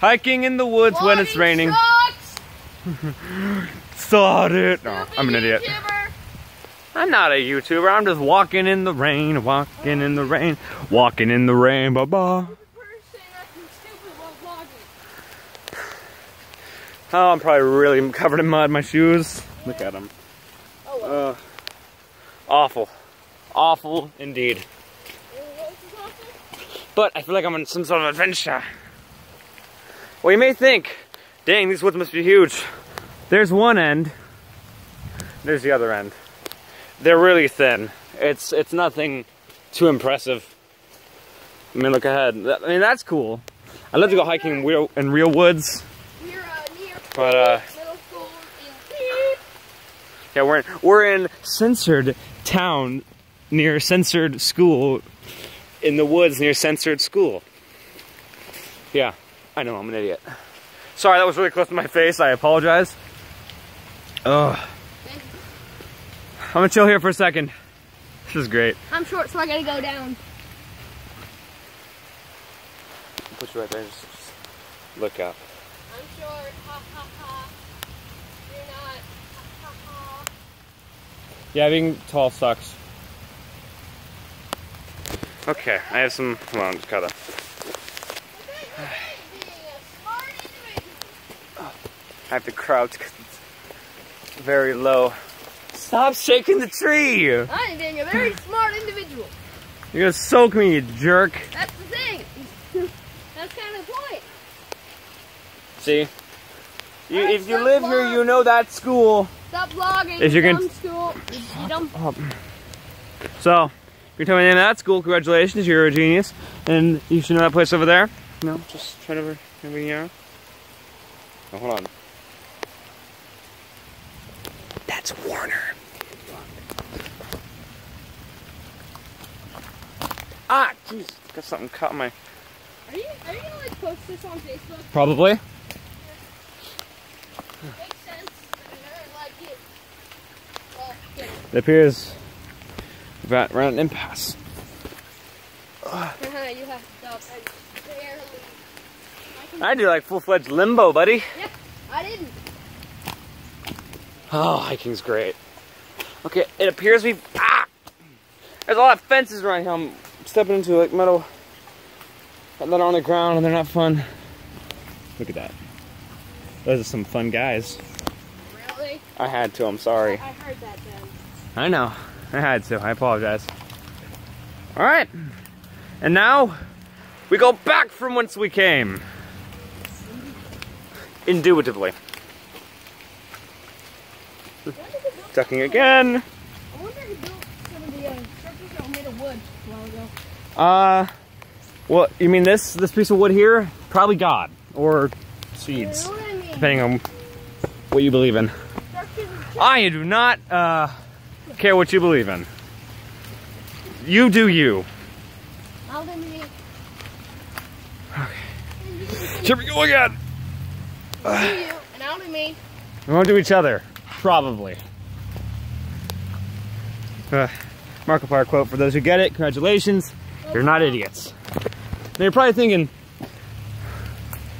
Hiking in the woods when it's raining. Start it. No, I'm an idiot. I'm not a YouTuber. I'm just walking in the rain, walking in the rain, walking in the rain. Ba ba. Oh, I'm probably really covered in mud. My shoes. Look at them. Awful. Awful indeed. But I feel like I'm on some sort of adventure. Well, you may think, dang, these woods must be huge. There's one end. There's the other end. They're really thin. It's nothing too impressive. I mean, look ahead. I mean, that's cool. I'd love to go hiking in real woods. But yeah, we're in Censored Town, near Censored School, in the woods near Censored School. Yeah, I know, I'm an idiot. Sorry, that was really close to my face. I apologize. Ugh. I'm gonna chill here for a second. This is great. I'm short, so I gotta go down. I'll put you right there. Just look up. I'm short. Ha ha ha. You're not. Ha ha ha. Yeah, being tall sucks. Okay, I have some. Hold on, just gotta. I have to crouch because it's very low. Stop shaking the tree! I'm being a very smart individual. You're gonna soak me, you jerk. That's the thing. That's kind of the point. See? If you live here, you know that school. Stop vlogging. If you're gonna school. You dumb. So, you're telling me the name of that school. Congratulations, you're a genius. And you should know that place over there. No, just right over here. Oh, hold on. That's Warner. Ah, jeez, got something caught in my. Are you gonna like post this on Facebook? Probably. Makes sense. I don't like it. Well, yeah. It appears we're at an impasse. You have to stop. I do like full-fledged limbo, buddy. Yep, I didn't. Oh, hiking's great. Okay, it appears we've. Ah! There's a lot of fences around here. I'm stepping into like metal that are on the ground and they're not fun. Look at that. Those are some fun guys. Really? I had to, I'm sorry. I heard that then. I know. I had to. I apologize. Alright. And now we go back from whence we came. Indubitably. Ducking again. I wonder who built some of the structures that were made of wood a while ago. Well, you mean this piece of wood here? Probably God. Or seeds. You know what I mean? Depending on what you believe in. I do not care what you believe in. You do you. I'll do me. Okay. Here we go again. You do you, and I'll do me. We won't do each other. Probably. Markiplier quote for those who get it. Congratulations. You're not idiots. Now you're probably thinking,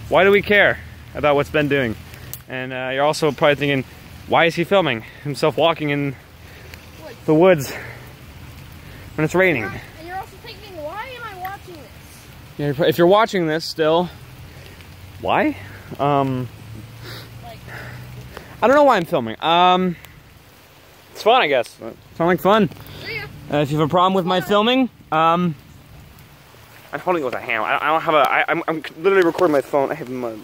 why do we care about what's Ben doing? And you're also probably thinking, why is he filming himself walking in the woods when it's raining? And you're also thinking, why am I watching this? Yeah, if you're watching this still, why? I don't know why I'm filming. It's fun, I guess. Sound like fun. If you have a problem with my filming, I'm holding it with a hammer. I don't have a. I'm literally recording my phone. I have mud.